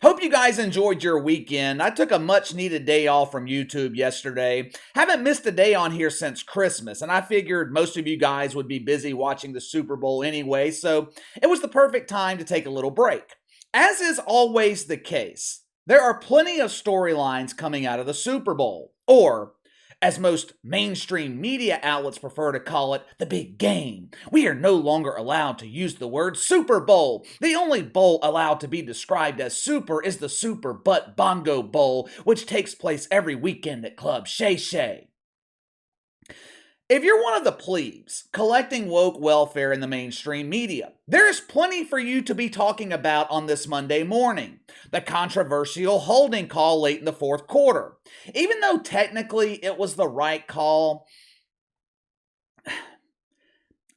Hope you guys enjoyed your weekend. I took a much needed day off from YouTube yesterday. Haven't missed a day on here since Christmas, and I figured most of you guys would be busy watching the Super Bowl anyway, so it was the perfect time to take a little break. As is always the case, there are plenty of storylines coming out of the Super Bowl, or as most mainstream media outlets prefer to call it, the big game. We are no longer allowed to use the word Super Bowl. The only bowl allowed to be described as super is the Super Butt Bongo Bowl, which takes place every weekend at Club Shay Shay. If you're one of the plebes collecting woke welfare in the mainstream media, there is plenty for you to be talking about on this Monday morning. The controversial holding call late in the fourth quarter. Even though technically it was the right call,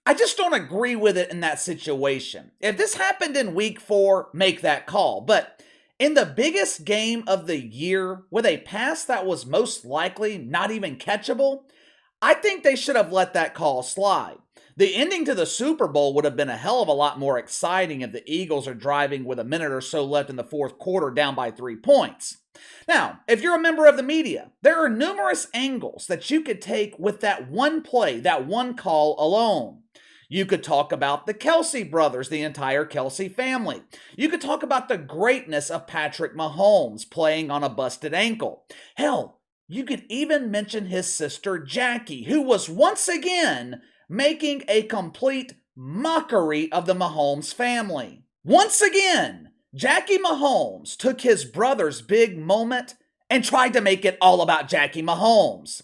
I just don't agree with it in that situation. If this happened in week 4, make that call. But in the biggest game of the year, with a pass that was most likely not even catchable, I think they should have let that call slide. The ending to the Super Bowl would have been a hell of a lot more exciting if the Eagles are driving with a minute or so left in the fourth quarter down by 3 points. Now, if you're a member of the media, there are numerous angles that you could take with that one play, that one call alone. You could talk about the Kelsey brothers, the entire Kelsey family. You could talk about the greatness of Patrick Mahomes playing on a busted ankle. Hell, you could even mention his sister Jackie, who was once again making a complete mockery of the Mahomes family. Once again, Jackie Mahomes took his brother's big moment and tried to make it all about Jackie Mahomes.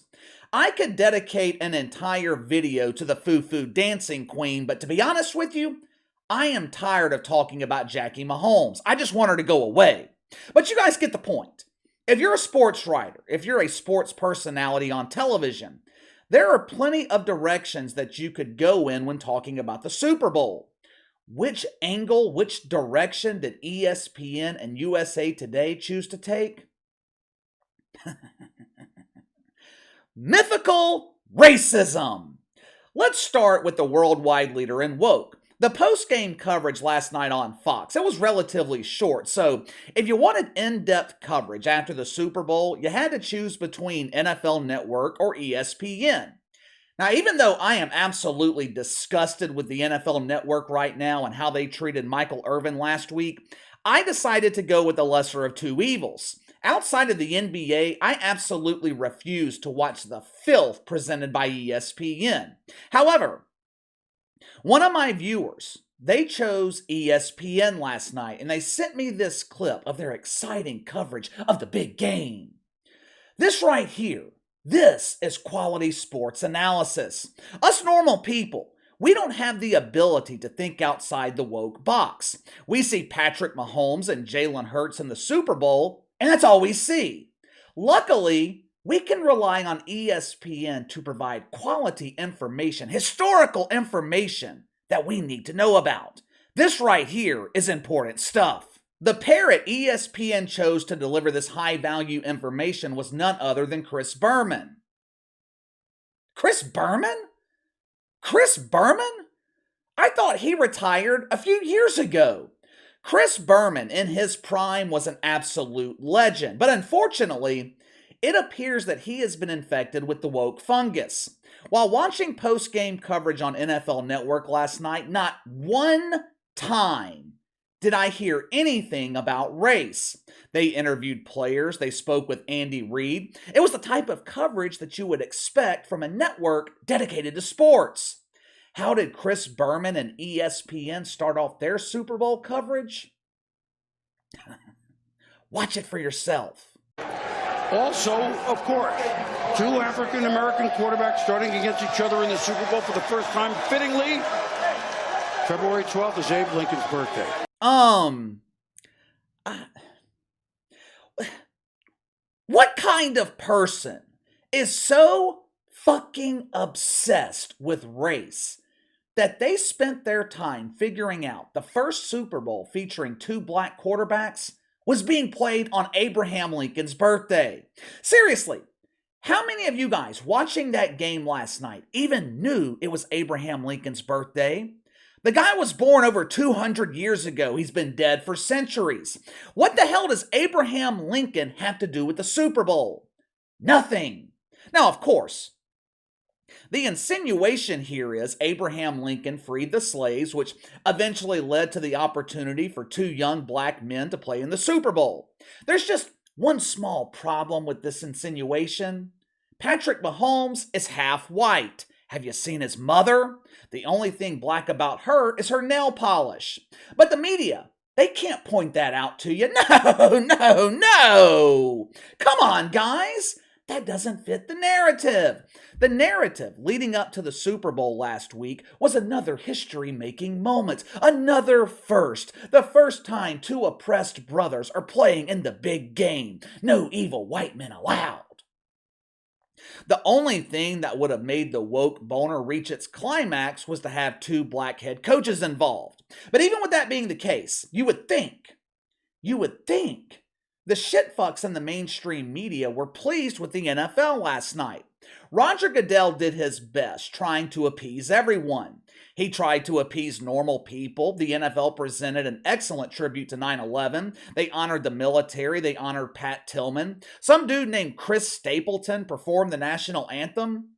I could dedicate an entire video to the foo-foo dancing queen, but to be honest with you, I am tired of talking about Jackie Mahomes. I just want her to go away. But you guys get the point. If you're a sports writer, if you're a sports personality on television, there are plenty of directions that you could go in when talking about the Super Bowl. Which angle, which direction did ESPN and USA Today choose to take? Mythical racism. Let's start with the worldwide leader in woke. The post-game coverage last night on Fox, it was relatively short, so if you wanted in-depth coverage after the Super Bowl, you had to choose between NFL Network or ESPN. Now, even though I am absolutely disgusted with the NFL Network right now and how they treated Michael Irvin last week, I decided to go with the lesser of two evils. Outside of the NBA, I absolutely refuse to watch the filth presented by ESPN. However, one of my viewers, they chose ESPN last night, and they sent me this clip of their exciting coverage of the big game. This right here, this is quality sports analysis. Us normal people, we don't have the ability to think outside the woke box. We see Patrick Mahomes and Jalen Hurts in the Super Bowl, and that's all we see. Luckily, we can rely on ESPN to provide quality information, historical information that we need to know about. This right here is important stuff. The parrot ESPN chose to deliver this high-value information was none other than Chris Berman. Chris Berman? Chris Berman? I thought he retired a few years ago. Chris Berman, in his prime, was an absolute legend, but unfortunately, it appears that he has been infected with the woke fungus. While watching post-game coverage on NFL Network last night, not one time did I hear anything about race. They interviewed players, they spoke with Andy Reid. It was the type of coverage that you would expect from a network dedicated to sports. How did Chris Berman and ESPN start off their Super Bowl coverage? Watch it for yourself. Also, of course, two African-American quarterbacks starting against each other in the Super Bowl for the first time, fittingly. February 12th is Abe Lincoln's birthday. What kind of person is so fucking obsessed with race that they spent their time figuring out the first Super Bowl featuring two black quarterbacks was being played on Abraham Lincoln's birthday? Seriously, how many of you guys watching that game last night even knew it was Abraham Lincoln's birthday? The guy was born over 200 years ago. He's been dead for centuries. What the hell does Abraham Lincoln have to do with the Super Bowl? Nothing. Now, of course, the insinuation here is Abraham Lincoln freed the slaves, which eventually led to the opportunity for two young black men to play in the Super Bowl. There's just one small problem with this insinuation. Patrick Mahomes is half white. Have you seen his mother? The only thing black about her is her nail polish. But the media, they can't point that out to you. No. Come on, guys. That doesn't fit the narrative. The narrative leading up to the Super Bowl last week was another history-making moment, another first. The first time two oppressed brothers are playing in the big game. No evil white men allowed. The only thing that would have made the woke boner reach its climax was to have two black head coaches involved. But even with that being the case, you would think the shitfucks in the mainstream media were pleased with the NFL last night. Roger Goodell did his best trying to appease everyone. He tried to appease normal people. The NFL presented an excellent tribute to 9/11. They honored the military. They honored Pat Tillman. Some dude named Chris Stapleton performed the national anthem.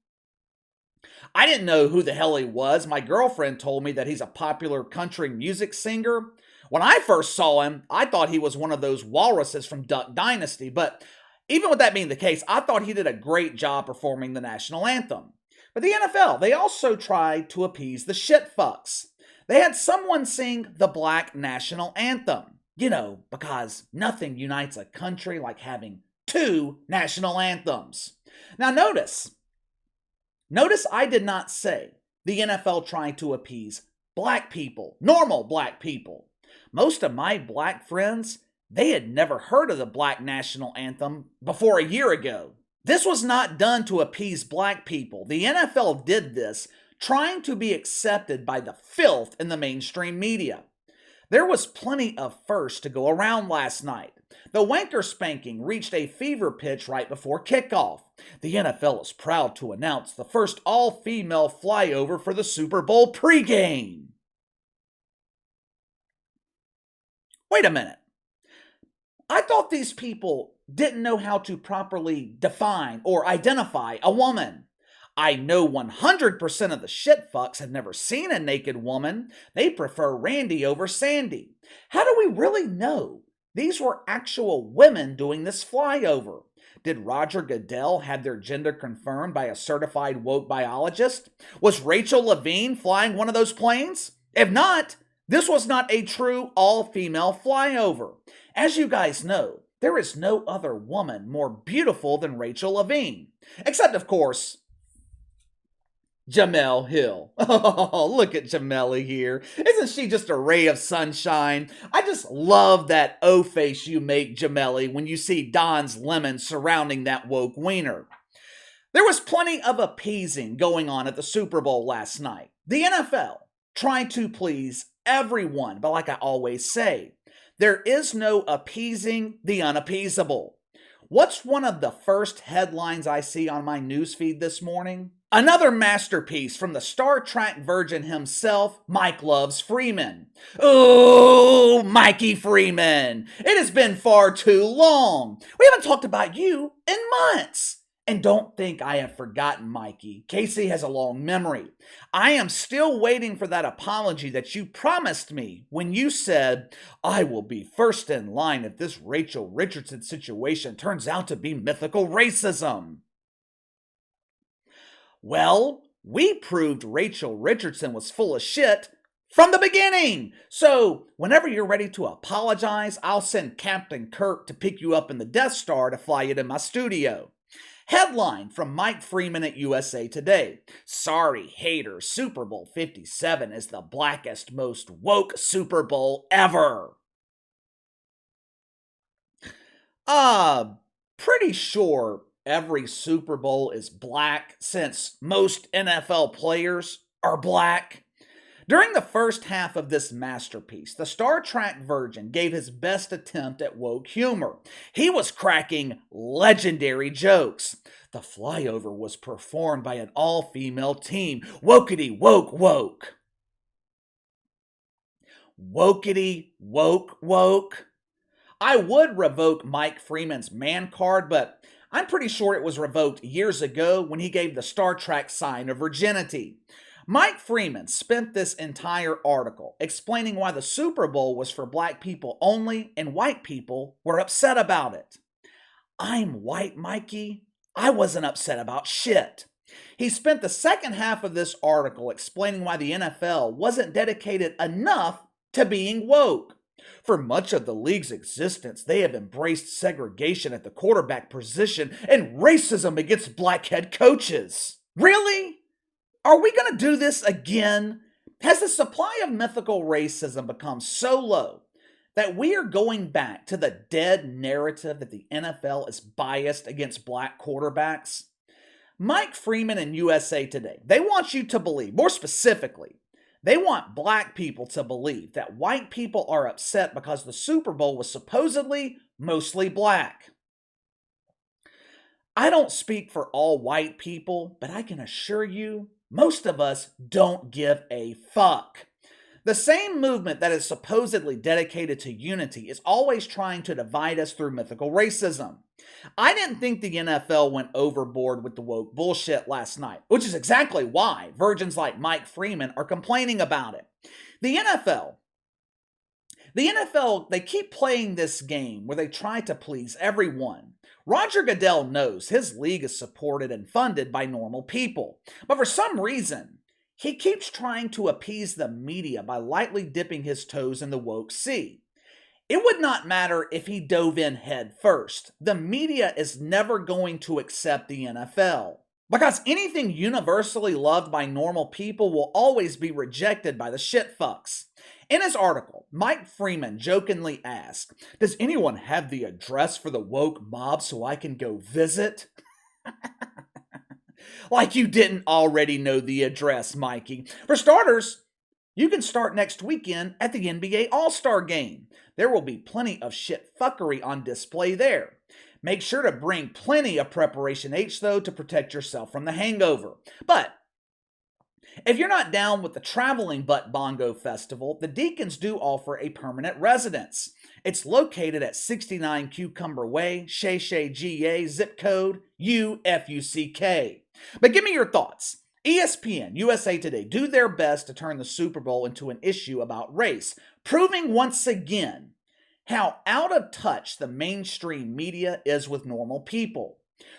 I didn't know who the hell he was. My girlfriend told me that he's a popular country music singer. When I first saw him, I thought he was one of those walruses from Duck Dynasty, but even with that being the case, I thought he did a great job performing the national anthem. But the NFL, they also tried to appease the shitfucks. They had someone sing the black national anthem. Because nothing unites a country like having two national anthems. Now notice I did not say the NFL trying to appease black people, normal black people. Most of my black friends, they had never heard of the black national anthem before a year ago. This was not done to appease black people. The NFL did this trying to be accepted by the filth in the mainstream media. There was plenty of firsts to go around last night. The wanker spanking reached a fever pitch right before kickoff. The NFL is proud to announce the first all-female flyover for the Super Bowl pregame. Wait a minute. I thought these people didn't know how to properly define or identify a woman. I know 100% of the shitfucks have never seen a naked woman. They prefer Randy over Sandy. How do we really know these were actual women doing this flyover? Did Roger Goodell have their gender confirmed by a certified woke biologist? Was Rachel Levine flying one of those planes? If not, this was not a true all-female flyover. As you guys know, there is no other woman more beautiful than Rachel Levine. Except, of course, Jemele Hill. Oh, look at Jemele here. Isn't she just a ray of sunshine? I just love that O-face you make, Jemele, when you see Don's lemon surrounding that woke wiener. There was plenty of appeasing going on at the Super Bowl last night. The NFL trying to please everyone, but like I always say, there is no appeasing the unappeasable. What's one of the first headlines I see on my newsfeed this morning? Another masterpiece from the Star Trek virgin himself, Mike Loves Freeman. Oh, Mikey Freeman. It has been far too long. We haven't talked about you in months. And don't think I have forgotten, Mikey. Casey has a long memory. I am still waiting for that apology that you promised me when you said, I will be first in line if this Rachel Richardson situation turns out to be mythical racism. Well, we proved Rachel Richardson was full of shit from the beginning. So whenever you're ready to apologize, I'll send Captain Kirk to pick you up in the Death Star to fly you to my studio. Headline from Mike Freeman at USA Today. Sorry, haters, Super Bowl 57 is the blackest, most woke Super Bowl ever. Pretty sure every Super Bowl is black since most NFL players are black. During the first half of this masterpiece, the Star Trek virgin gave his best attempt at woke humor. He was cracking legendary jokes. The flyover was performed by an all-female team. Wokety woke woke. Wokety woke. I would revoke Mike Freeman's man card, but I'm pretty sure it was revoked years ago when he gave the Star Trek sign of virginity. Mike Freeman spent this entire article explaining why the Super Bowl was for black people only and white people were upset about it. I'm white, Mikey. I wasn't upset about shit. He spent the second half of this article explaining why the NFL wasn't dedicated enough to being woke. For much of the league's existence, they have embraced segregation at the quarterback position and racism against black head coaches. Really? Are we going to do this again? Has the supply of mythical racism become so low that we are going back to the dead narrative that the NFL is biased against black quarterbacks? Mike Freeman and USA Today, they want you to believe, more specifically, they want black people to believe that white people are upset because the Super Bowl was supposedly mostly black. I don't speak for all white people, but I can assure you, most of us don't give a fuck. The same movement that is supposedly dedicated to unity is always trying to divide us through mythical racism. I didn't think the NFL went overboard with the woke bullshit last night, which is exactly why virgins like Mike Freeman are complaining about it. The NFL, they keep playing this game where they try to please everyone. Roger Goodell knows his league is supported and funded by normal people, but for some reason, he keeps trying to appease the media by lightly dipping his toes in the woke sea. It would not matter if he dove in head first. The media is never going to accept the NFL. Because anything universally loved by normal people will always be rejected by the shitfucks. In his article, Mike Freeman jokingly asked, "Does anyone have the address for the woke mob so I can go visit?" Like you didn't already know the address, Mikey. For starters, you can start next weekend at the NBA All-Star Game. There will be plenty of shitfuckery on display there. Make sure to bring plenty of Preparation H, though, to protect yourself from the hangover. But if you're not down with the Traveling Butt Bongo Festival, the Deacons do offer a permanent residence. It's located at 69 Cucumber Way, Shay GA, zip code UFUCK. But give me your thoughts. ESPN, USA Today do their best to turn the Super Bowl into an issue about race, proving once again how out of touch the mainstream media is with normal people.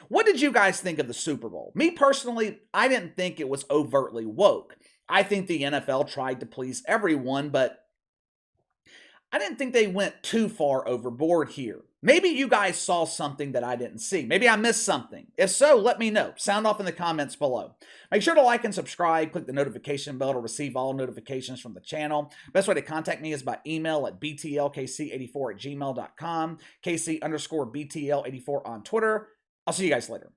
What did you guys think of the Super Bowl? Me personally, I didn't think it was overtly woke. I think the NFL tried to please everyone, but I didn't think they went too far overboard here. Maybe you guys saw something that I didn't see. Maybe I missed something. If so, let me know. Sound off in the comments below. Make sure to like and subscribe. Click the notification bell to receive all notifications from the channel. Best way to contact me is by email at btlkc84@gmail.com, KC_BTL84 on Twitter. I'll see you guys later.